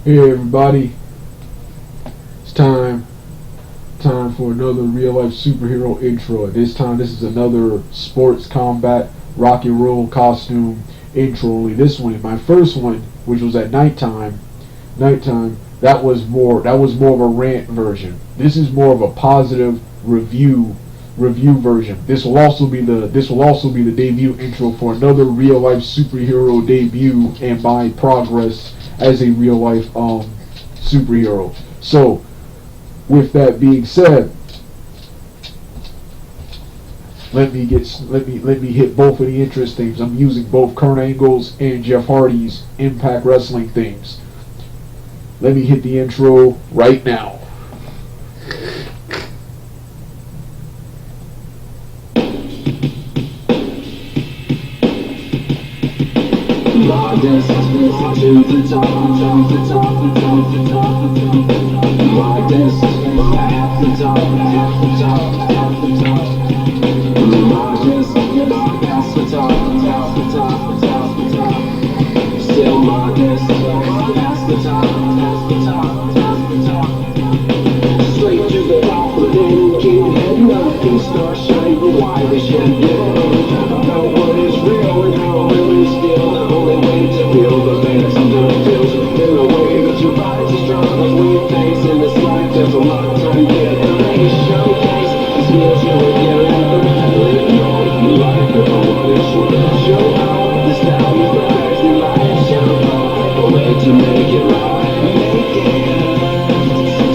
Hey everybody, it's time for another real life superhero intro. This time this is another sports combat rock and roll costume intro. Only this one, my first one, which was at nighttime, that was more of a rant version. This is more of a positive review version. This will also be the debut intro for another real life superhero debut and my progress as a real life superhero. So with that being said, let me hit both of the interest themes. I'm using both Kurt Angle's and Jeff Hardy's Impact Wrestling themes. Let me hit the intro right now. This has been to the top. My this has been at the top. My this has been past the top. Still my this has been past the top. Straight to the top, but then keep heading up and start shining why they should know what is real and how it really feel. The only way to feel the best under feels in a way that your body's as strong as we face in this life. There's a lot of time to get ready to showcase these skills you will get and really know you like it or what it should show out the style you rise in life. Show a way to make it right, make it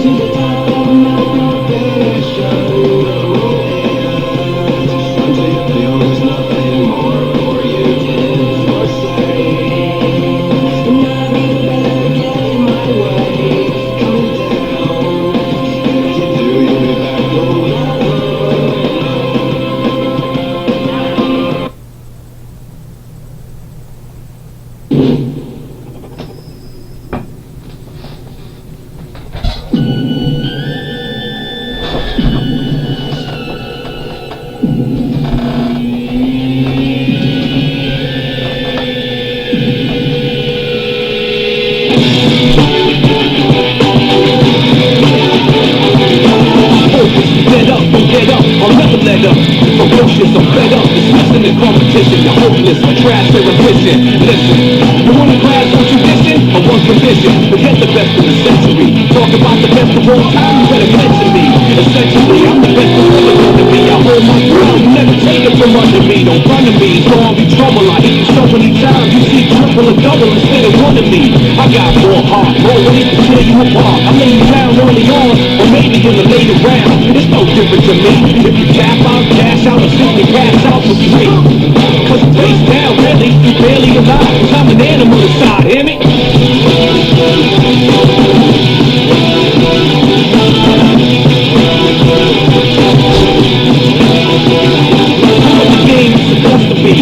to the top of motivation. Until you feel there's nothing more for you to or say. Not even better get in my way. Come down. If you do, you'll be back on that road. Get up, I'll never let up. Ferocious, I'm fed up, dismissing the competition. You're hopeless, trash, they're efficient. Listen, you want a class on tradition? Or one condition? Forget the best of the century. Talk about the best of all time, you better mention me. Essentially, I'm the best of all to be. I hold my ground, you never take it from under me. Don't run to me, it's gonna be trouble. I hit you so many times, you see triple or double instead of one of me. I got more heart, more ready to tear you apart. I lay you down early on, or maybe in the later round. It's no different to me. If you tap out, cash out, or simply pass out for free. Cause you face down, really, you barely alive. Cause I'm an animal inside, hear me?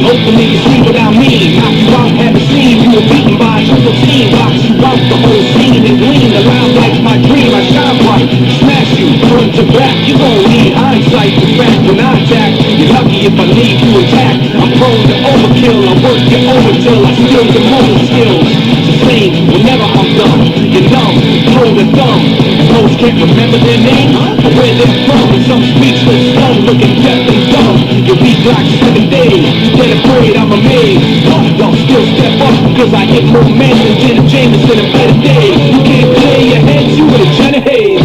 Hopefully you see what I mean. Knock you out, haven't seen. You were beaten by a triple team. Box you out the whole scene and gleam. The line like my dream, I shine bright. Smash you, front to back. You gon' need hindsight. In fact, when I attack, you're lucky if I leave you intact. I'm prone to overkill. I work you over till I steal your motor skills. It's the same whenever I'm done. You're numb, throw the thumb. Most can't remember their name or where they're from. And some speechless, dumb, looking deaf and dumb. Your weak like 7 days. Get afraid, I'm amazed. Y'all still step up, cause I hit more men than Jenna Jameson in better days. You can't clear your heads, you with a Jenna Hayes.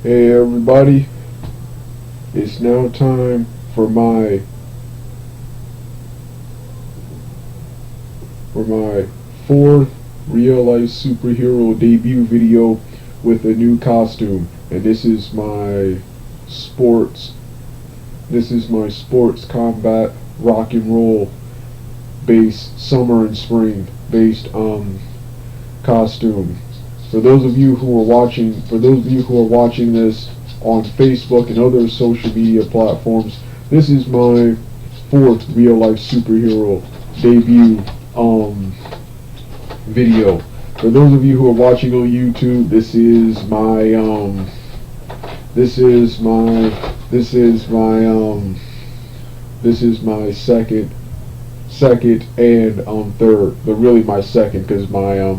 Hey everybody, it's now time for my fourth real life superhero debut video with a new costume, and this is my sports combat rock and roll based summer and spring based costume. For those of you who are watching this on Facebook and other social media platforms, this is my fourth real life superhero debut video. For those of you who are watching on YouTube, this is my this is my second and third, but really my second because my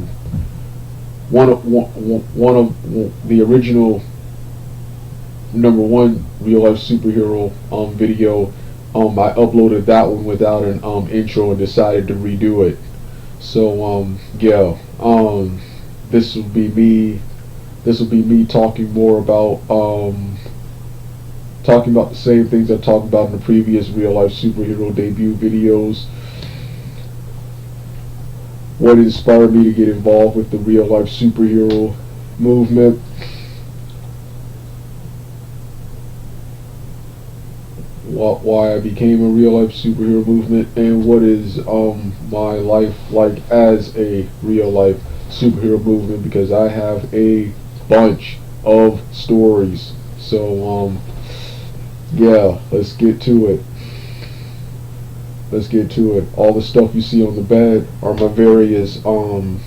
one of the original number one real life superhero video, I uploaded that one without an intro and decided to redo it. So yeah, this will be me. This will be me talking more about talking about the same things I talked about in the previous real life superhero debut videos. What inspired me to get involved with the real life superhero movement. Why I became a real life superhero movement, and what is my life like as a real life superhero movement, because I have a bunch of stories. So yeah, let's get to it. Let's get to it. All the stuff you see on the bed are my various weapons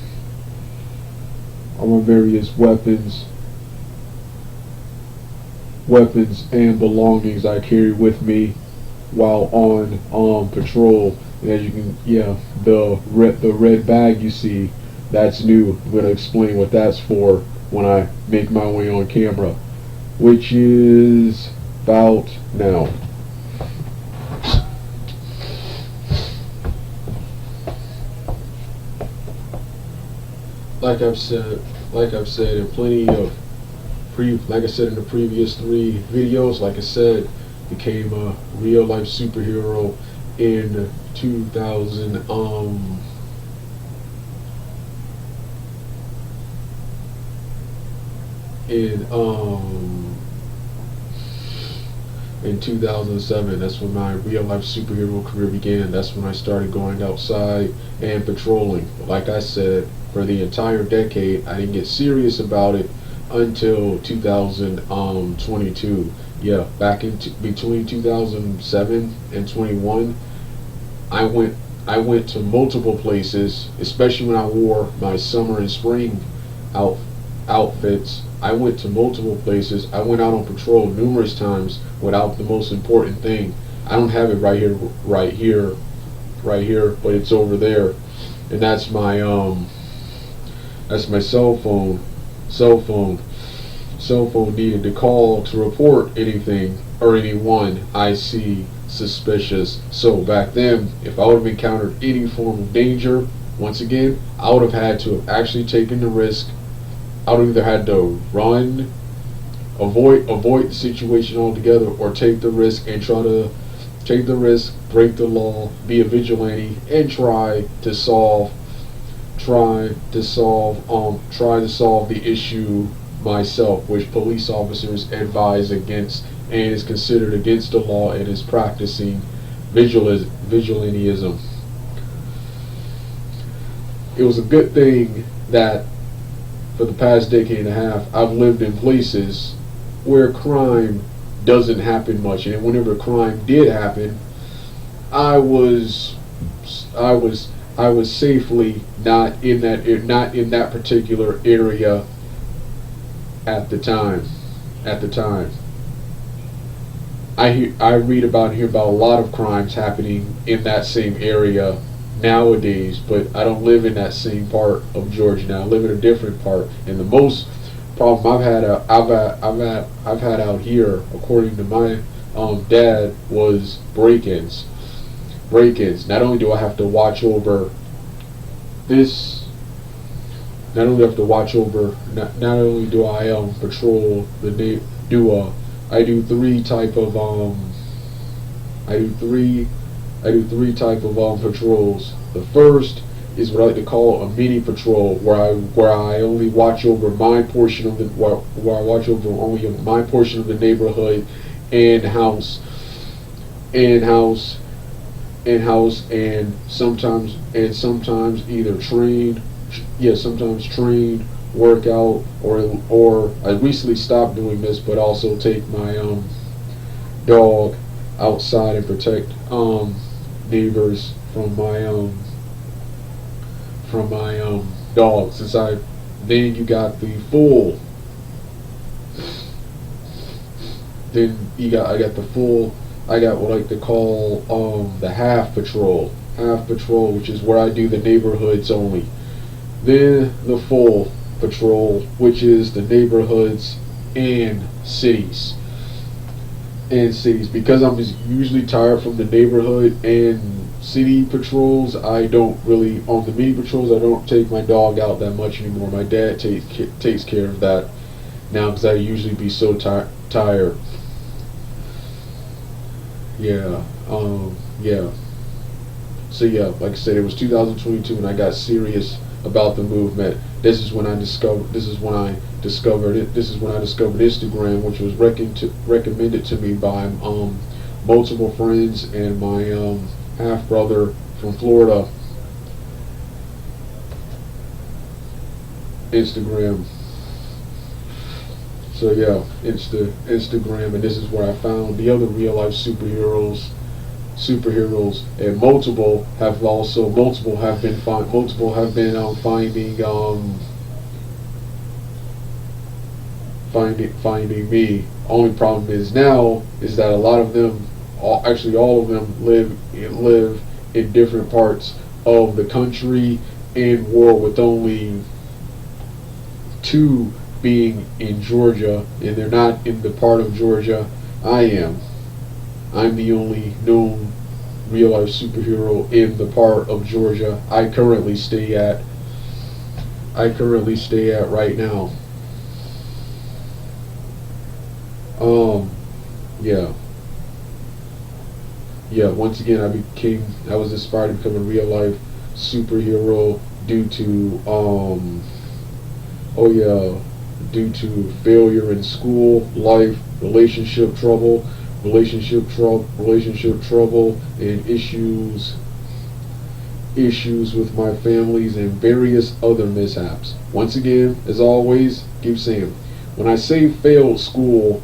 and belongings I carry with me while on patrol. And as you can, yeah, the red bag you see, that's new. I'm gonna explain what that's for when I make my way on camera, which is about now. Like I've said in plenty of like I said in the previous 3 videos, like I said, became a real life superhero in 2000 in 2007. That's when my real life superhero career began. That's when I started going outside and patrolling. Like I said, for the entire decade, I didn't get serious about it until 2022. Yeah, back in between 2007 and 21, I went to multiple places, especially when I wore my summer and spring outfits. I went to multiple places. I went out on patrol numerous times without the most important thing. I don't have it right here, but it's over there, and that's my cell phone. Cell phone needed to call to report anything or anyone I see suspicious. So back then, if I would have encountered any form of danger, once again, I would have had to have actually taken the risk. I would have either had to run, avoid the situation altogether, or take the risk and break the law, be a vigilante, and try to solve the issue myself, which police officers advise against and is considered against the law and is practicing vigilantism. It was a good thing that for the past decade and a half, I've lived in places where crime doesn't happen much, and whenever crime did happen, I was safely not in that particular area at the time. I read about and hear about a lot of crimes happening in that same area nowadays, but I don't live in that same part of Georgia now. I live in a different part, and the most problem I've had out here, according to my dad, was break-ins. Not only do I have to watch over this. Not only do I patrol the I do three type of patrols. The first is what I like to call a mini patrol, where I only watch over my portion of the where I watch over only my portion of the neighborhood and house, and sometimes either train, sometimes train, workout, or I recently stopped doing this, but also take my dog outside and protect neighbors from my dog. Then you got the full. I got the full I got what I like to call the half patrol. Half patrol, which is where I do the neighborhoods only. Then the full patrol, which is the neighborhoods and cities. And cities. Because I'm just usually tired from the neighborhood and city patrols, I don't really, on the mini patrols, I don't take my dog out that much anymore. My dad takes care of that now because I usually be so tired. Yeah, yeah. So yeah, like I said, it was 2022 when I got serious about the movement. This is when I discovered. This is when I discovered it. This is when I discovered Instagram, which was recommended to me by multiple friends and my half brother from Florida. Instagram. So yeah, Instagram, and this is where I found the other real life superheroes, and multiple have been finding me. Only problem is now is that a lot of them, actually all of them, live in different parts of the country and world, with only two being in Georgia, and they're not in the part of Georgia I am. I'm the only known real life superhero in the part of Georgia I currently stay at. Right now. Yeah. Yeah, once again I was inspired to become a real life superhero due to due to failure in school, life, relationship trouble, and issues with my families and various other mishaps. Once again, as always, keep saying, when I say failed school,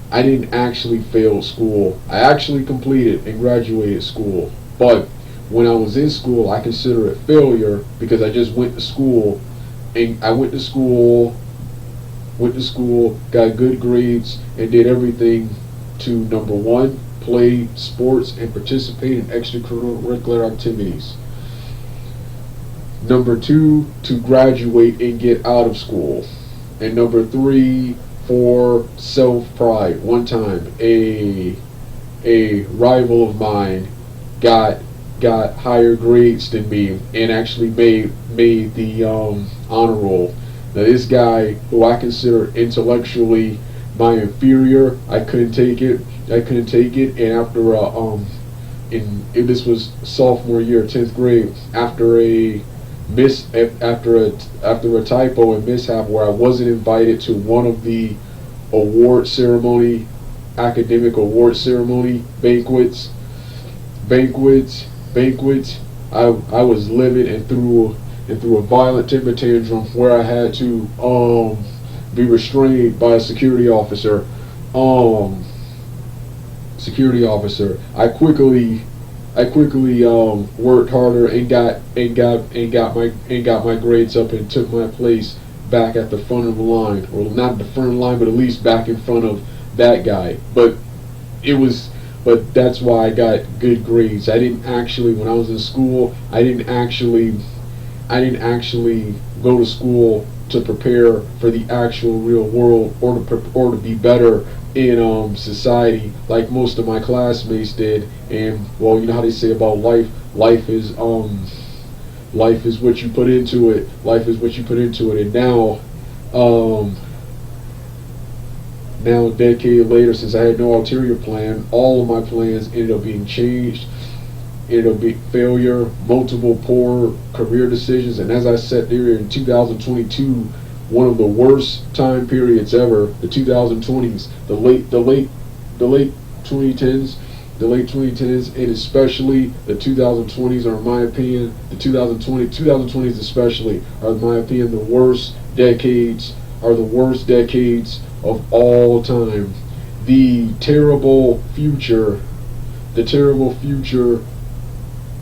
I didn't actually fail school. I actually completed and graduated school. But when I was in school, I consider it failure because I just went to school, and I went to school, got good grades, and did everything to, number one, play sports and participate in extracurricular activities. Number two, to graduate and get out of school. And number three, for self-pride. One time, a rival of mine got higher grades than me and actually made the honor roll. Now this guy, who I consider intellectually my inferior, I couldn't take it. And after this was sophomore year, 10th grade, after a typo and mishap where I wasn't invited to one of the academic award ceremony banquets, I was livid and threw a violent temper tantrum where I had to be restrained by a security officer. I quickly worked harder and got my grades up and took my place back at the front of the line, or not the front of the line, but at least back in front of that guy. But that's why I got good grades. I didn't actually, when I was in school, I didn't actually go to school to prepare for the actual real world, or to be better in society like most of my classmates did. And well, you know how they say about life is what you put into it. And now a decade later, since I had no ulterior plan, all of my plans ended up being changed. Ended up being failure, multiple poor career decisions, and as I sat there in 2022, one of the worst time periods ever, the 2020s, the late 2010s, and especially the 2020s are, in my opinion, the 2020s especially are, in my opinion, the worst decades of all time. The terrible future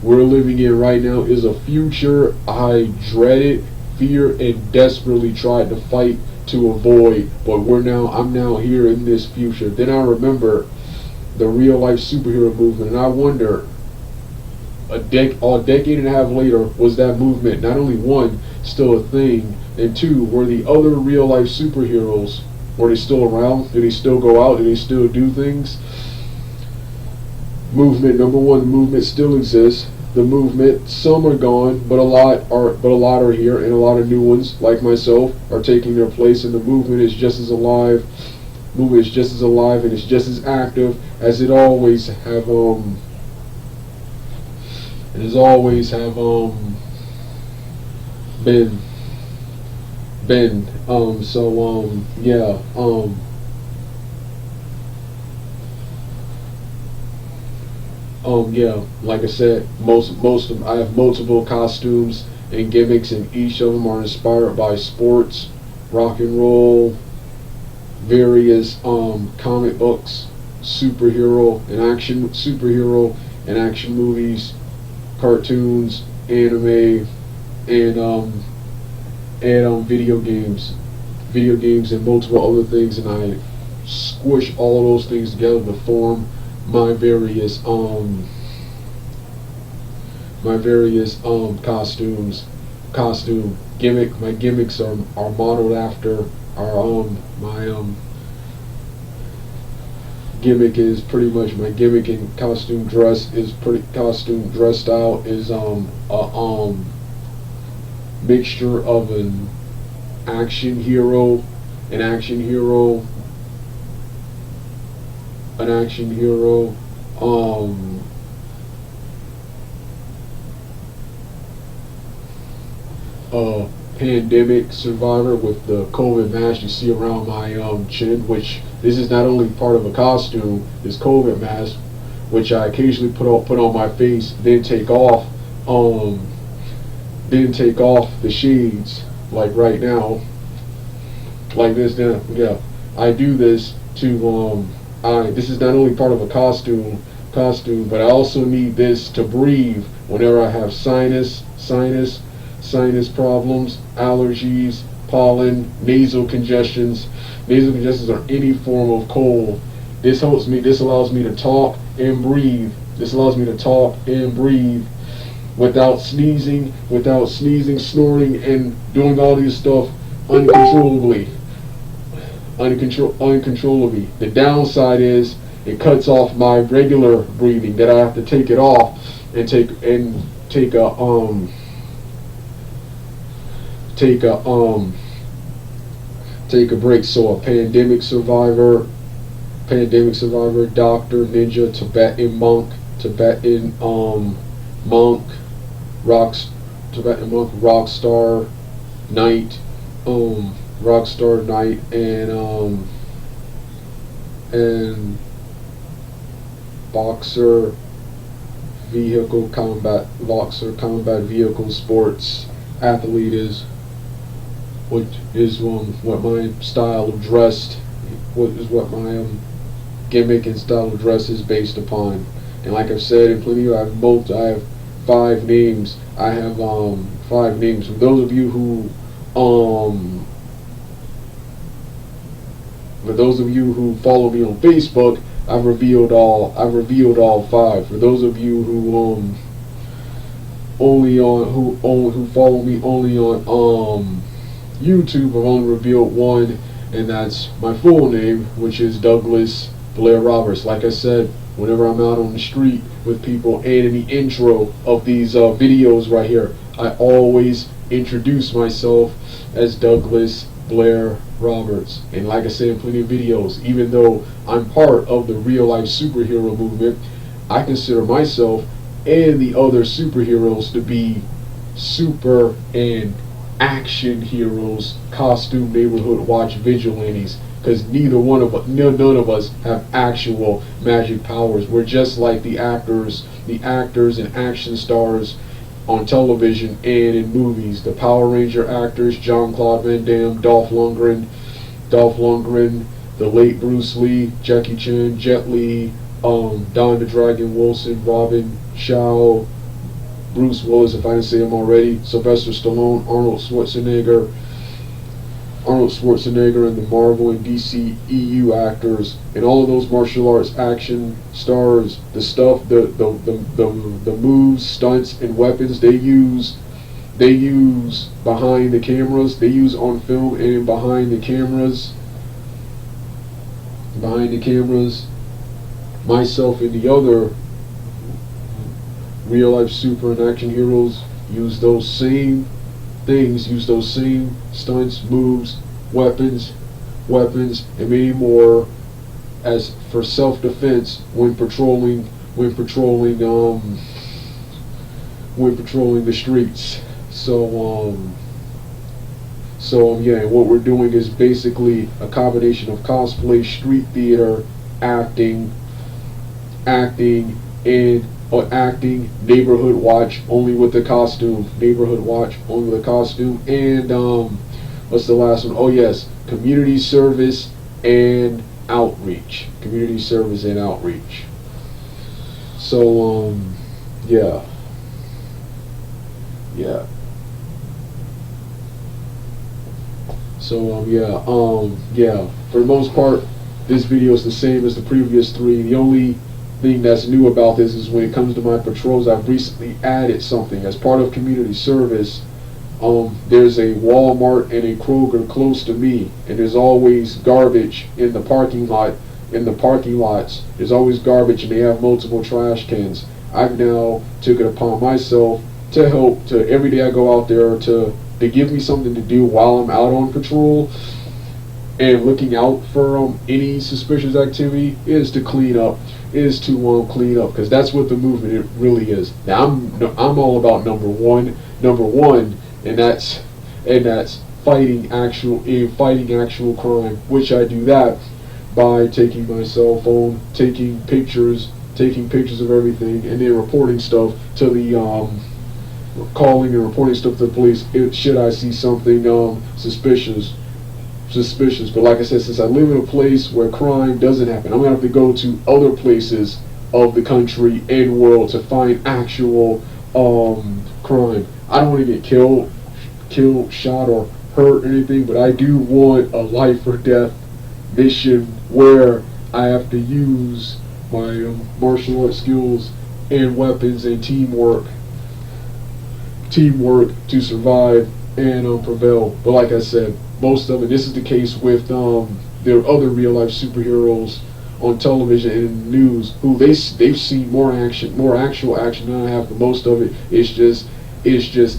we're living in right now is a future I dreaded, feared, and desperately tried to fight to avoid. But I'm now here in this future. Then I remember the real life superhero movement. And I wonder, a decade and a half later, was that movement not only one still a thing, and two, were the other real life superheroes, were they still around? Do they still go out? Do they still do things? Movement number one, the movement still exists. The movement, some are gone, but a lot are here, and a lot of new ones, like myself, are taking their place, and the movement is just as alive. Movement is just as alive and it's just as active as it always have been. Yeah, like I said, most of I have multiple costumes and gimmicks, and each of them are inspired by sports, rock and roll, various comic books, superhero and action movies, cartoons, anime, and video games, and multiple other things, and I squish all of those things together to form my various costume gimmick. My gimmicks are modeled after my gimmick is pretty much my gimmick and costume dress is costume dress style is a mixture of an action hero an action hero a pandemic survivor with the COVID mask you see around my chin, which this is not only part of a costume, this COVID mask, which I occasionally put on my face, then take off the shades, like right now, like this. Then yeah, I do this to this is not only part of a costume, but I also need this to breathe whenever I have sinus problems, allergies, pollen, nasal congestions. Nasal congestions are any form of cold. This allows me to talk and breathe. Without sneezing, snorting, and doing all this stuff uncontrollably. The downside is it cuts off my regular breathing, that I have to take it off and take a break. So a pandemic survivor, doctor, ninja, Tibetan monk, rock star, knight, and boxer combat vehicle sports athlete is what my style of dress, what my gimmick and style of dress is based upon. And like I've said in plenty, I have 5 names. I have 5 names. For those of you who follow me on Facebook, I've revealed all 5. For those of you who who follow me only on YouTube, I've only revealed 1, and that's my full name, which is Douglas Blair Roberts. Like I said, whenever I'm out on the street with people and in the intro of these videos right here, I always introduce myself as Douglas Blair Roberts. And like I said in plenty of videos, even though I'm part of the real life superhero movement, I consider myself and the other superheroes to be super and action heroes, costume neighborhood watch vigilantes, because none of us have actual magic powers. We're just like the actors and action stars on television and in movies. The Power Ranger actors, Jean-Claude Van Damme, Dolph Lundgren, the late Bruce Lee, Jackie Chan, Jet Li, Don the Dragon Wilson, Robin Shaw, Bruce Willis, if I didn't say him already, Sylvester Stallone, Arnold Schwarzenegger, Arnold Schwarzenegger and the Marvel and DC EU actors and all of those martial arts action stars, the stuff, the moves, stunts, and weapons they use behind the cameras, they use on film and behind the cameras, myself and the other real life super and action heroes use those same things, use those same stunts, moves, weapons, and many more as for self-defense when patrolling the streets. Yeah, what we're doing is basically a combination of cosplay, street theater, acting, and acting, neighborhood watch only with the costume, and what's the last one? Oh yes, community service and outreach. So yeah. So yeah. For the most part, this video is the same as the previous three. The only thing that's new about this is when it comes to my patrols, I've recently added something as part of community service. There's a Walmart and a Kroger close to me, and there's always garbage in the parking lots. There's always garbage, and they have multiple trash cans. I've now took it upon myself to help. To every day I go out there to give me something to do while I'm out on patrol and looking out for any suspicious activity is to clean up. Because that's what the movement it really is. Now I'm all about number one, and that's fighting actual crime, which I do that by taking my cell phone, taking pictures of everything, and then reporting stuff to the calling and reporting stuff to the police should I see something suspicious. But like I said, since I live in a place where crime doesn't happen, I'm gonna have to go to other places of the country and world to find actual crime. I don't want to get killed, shot, or hurt or anything, but I do want a life or death mission where I have to use my martial arts skills and weapons and teamwork to survive and prevail. But like I said, most of it, this is the case with there are other real life superheroes on television and in the news who they've seen more actual action than I have. But most of it is just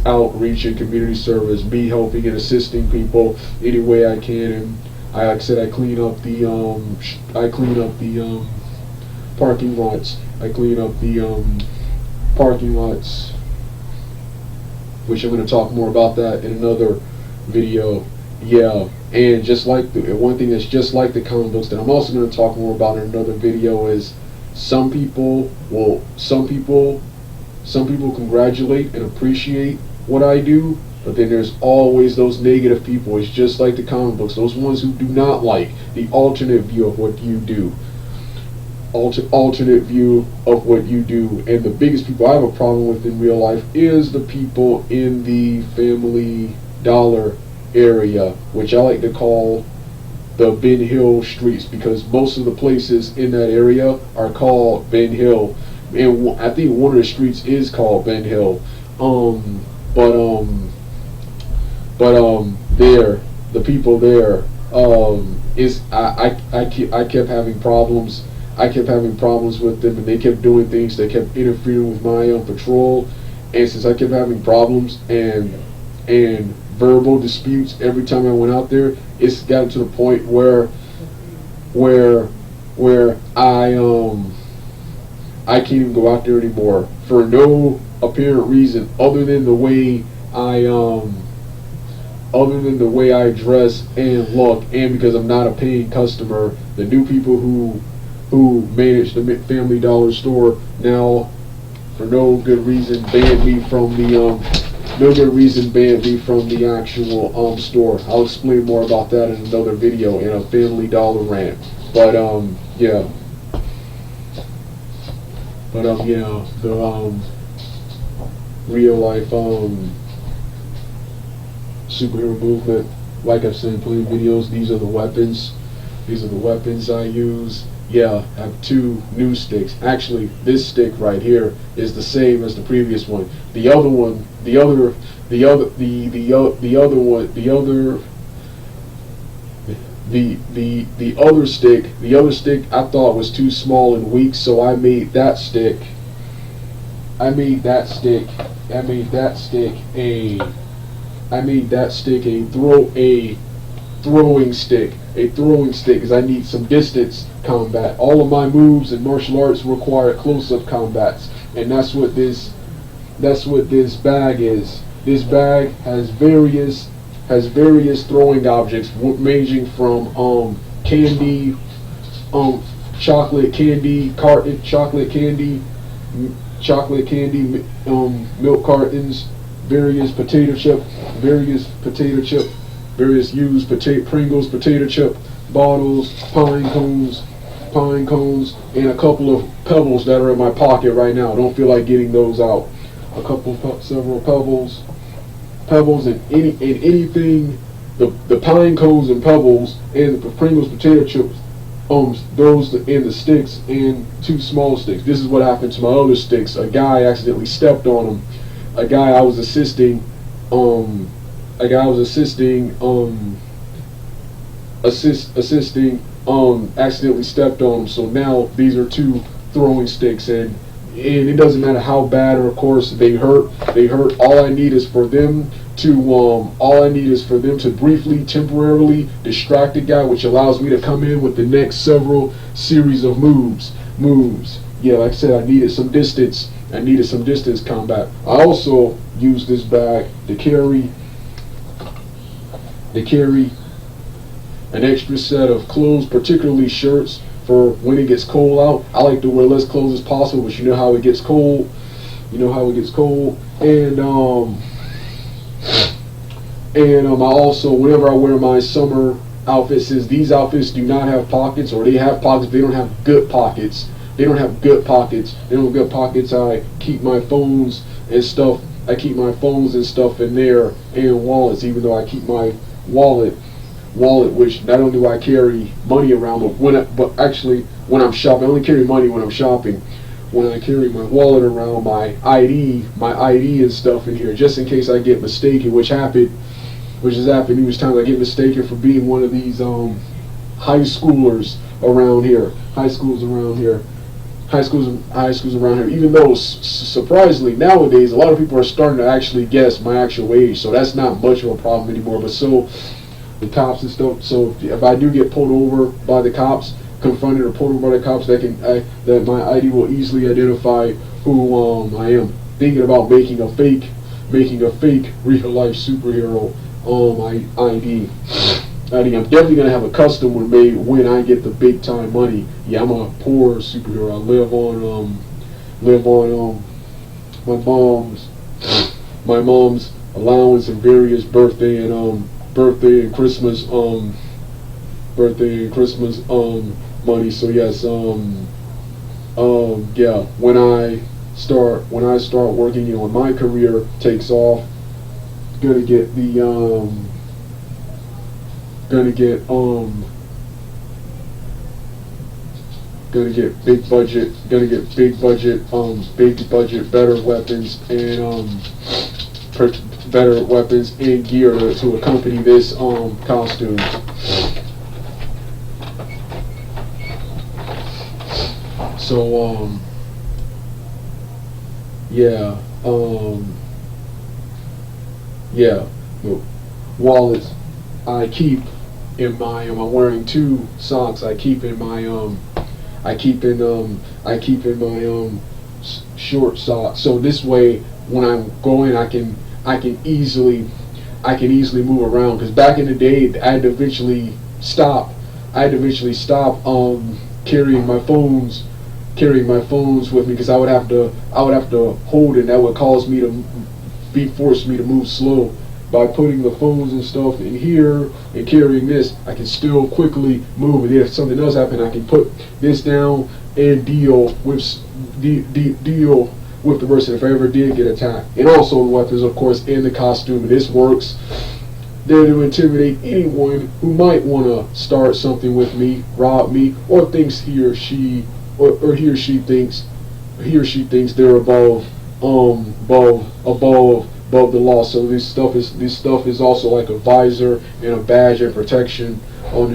outreach and community service, me helping and assisting people any way I can. And like I said, I clean up the parking lots. Which I'm going to talk more about that in another video. Yeah, and just like one thing that's just like the comic books that I'm also going to talk more about in another video is some people congratulate and appreciate what I do, but then there's always those negative people. It's just like the comic books, those ones who do not like the alternate view of what you do. Alternate view of what you do. And the biggest people I have a problem with in real life is the people in the Family Dollar area, which I like to call the Ben Hill streets, because most of the places in that area are called Ben Hill, and I think one of the streets is called Ben Hill. There, the people there, I kept having problems. I kept having problems with them, and they kept doing things. They kept interfering with my own patrol, and since I kept having problems and verbal disputes every time I went out there, it's gotten to the point where I can't even go out there anymore for no apparent reason other than the way I dress and look, and because I'm not a paying customer. The new people who manage the Family Dollar store now, for no good reason, banned me from the actual store. I'll explain more about that in another video in a Family Dollar rant. But yeah. The real life superhero movement like I've said in plenty of videos, these are the weapons. These are the weapons I use. Yeah, I have two new sticks. Actually, this stick right here is the same as the previous one. The other one, the other stick I thought was too small and weak, so I made that stick a throwing stick. Because I need some distance combat. All of my moves in martial arts require close-up combats, and that's what this bag is. This bag has various throwing objects, ranging from candy, chocolate candy, milk cartons, various used Pringles potato chip bottles, pine cones, and a couple of pebbles that are in my pocket right now. Don't feel like getting those out. Several pebbles, and anything. The pine cones and pebbles and the Pringles potato chips. Those in the sticks and two small sticks. This is what happened to my other sticks. A guy accidentally stepped on them. A guy I was assisting accidentally stepped on them. So now these are two throwing sticks, and it doesn't matter how bad or of course they hurt. All I need is for them to briefly, temporarily distract the guy, which allows me to come in with the next several series of moves. Yeah, like I said, I needed some distance combat. I also use this bag to carry an extra set of clothes, particularly shirts, for when it gets cold out. I like to wear less clothes as possible, but you know how it gets cold. And I also, whenever I wear my summer outfits, since these outfits do not have pockets, or they have pockets, they don't have good pockets. I keep my phones and stuff. In there, and wallets. Even though I keep my wallet, which not only do I carry money around, but when I'm shopping, I only carry money when I'm shopping. When I carry my wallet around, my ID and stuff in here, just in case I get mistaken, which has happened numerous times. I get mistaken for being one of these high schools around here. Even though surprisingly nowadays a lot of people are starting to actually guess my actual age, so that's not much of a problem anymore. But so the cops and stuff. So if I do get pulled over by the cops, confronted or pulled over by the cops, that my ID will easily identify who I am. Thinking about making a fake real life superhero my ID. I'm definitely gonna have a custom one made when I get the big time money. Yeah, I'm a poor superhero. I live on my mom's allowance and various birthday and Christmas money. So yes, yeah, when I start working, when my career takes off, gonna get big budget, better weapons and gear to accompany this costume. So wallets I keep in my I'm wearing two socks. I keep in my short socks. So this way, when I'm going, I can easily move around. Because back in the day, I had to eventually stop carrying my phones with me, because I would have to hold it. That would cause me to force me to move slow. By putting the phones and stuff in here and carrying this, I can still quickly move. And if something does happen, I can put this down and deal with the person if I ever did get attacked. And also the weapons, of course, in the costume. This works there to intimidate anyone who might want to start something with me, rob me, or thinks he or she thinks they're above the law. So this stuff is also like a visor and a badge and protection on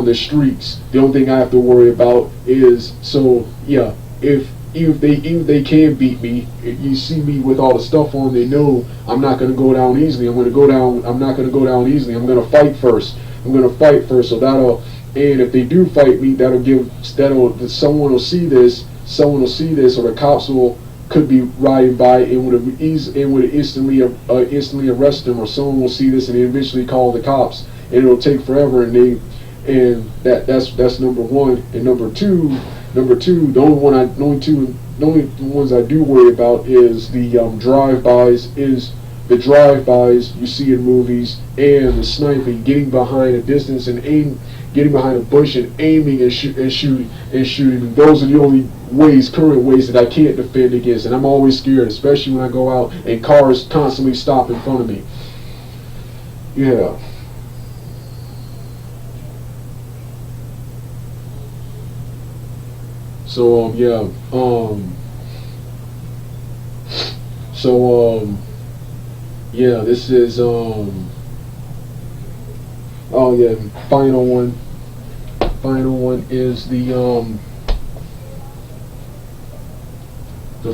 the streets. The only thing I have to worry about is, so yeah, if they can beat me, if you see me with all the stuff on, they know I'm not gonna go down easily. I'm not gonna go down easily. I'm gonna fight first. So that'll, and if they do fight me, someone will see this. Or the cops could be riding by and would instantly arrest them, or someone will see this and eventually call the cops, and it'll take forever. And that's number one. And number two, the only ones I do worry about is the drive-bys you see in movies, and the sniping, getting behind a distance and getting behind a bush and aiming and shooting. Those are the only current ways that I can't defend against, and I'm always scared, especially when I go out and cars constantly stop in front of me. Yeah. So this is final one is the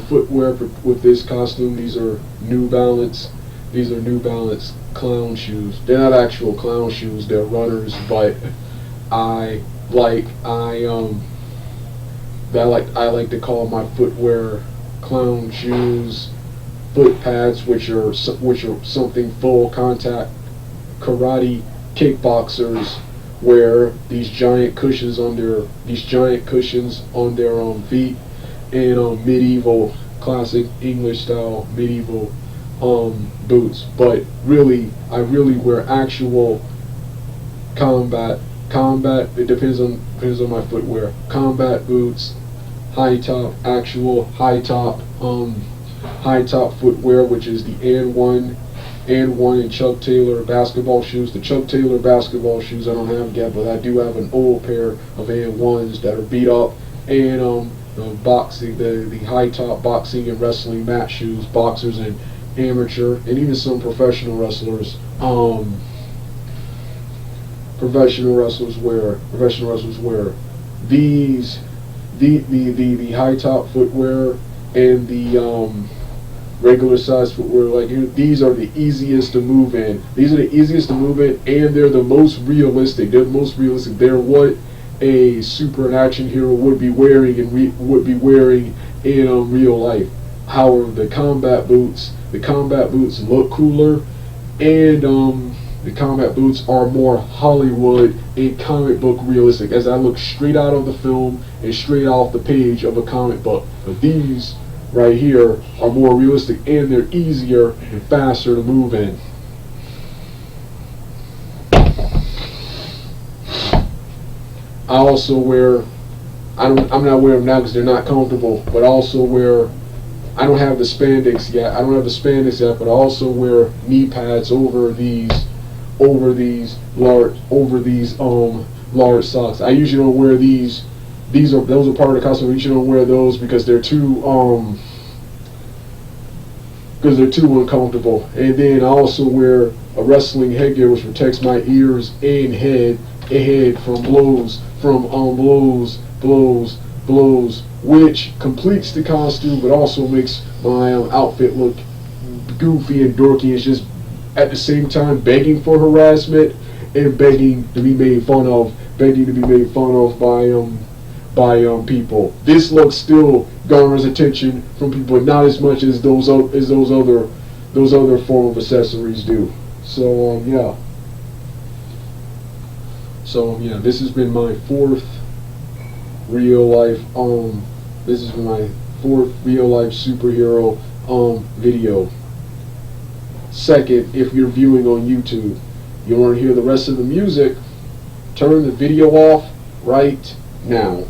footwear with this costume. These are New Balance clown shoes. They're not actual clown shoes, they're runners, but I like to call my footwear clown shoes. Foot pads, which are something full contact. Karate kickboxers wear these giant cushions on their feet, and medieval, classic English style medieval boots. But really, I really wear actual combat. It depends on my footwear. Combat boots, high top footwear, which is the and1 and Chuck Taylor basketball shoes. The Chuck Taylor basketball shoes I don't have yet, but I do have an old pair of and1s that are beat up, and the high top boxing and wrestling mat shoes. Boxers and amateur and even some professional wrestlers wear these, the high top footwear and the regular size footwear. Like, these are the easiest to move in. And they're the most realistic. They're what a super action hero would be wearing in real life. However, the combat boots look cooler, and the combat boots are more Hollywood and comic book realistic, as I look straight out of the film and straight off the page of a comic book. But these right here are more realistic, and they're easier and faster to move in. I also wear, I'm not wearing them now because they're not comfortable, but I also wear, I don't have the spandex yet, but I also wear knee pads over these large socks. I usually don't wear these. Those are part of the costume. I usually don't wear those because they're too uncomfortable. And then I also wear a wrestling headgear which protects my ears and head from blows, which completes the costume, but also makes my outfit look goofy and dorky. It's just at the same time begging for harassment and begging to be made fun of by people. This look still garners attention from people, but not as much as those other form of accessories do. So this has been my fourth real life superhero video. Second, if you're viewing on YouTube, you want to hear the rest of the music, turn the video off right now.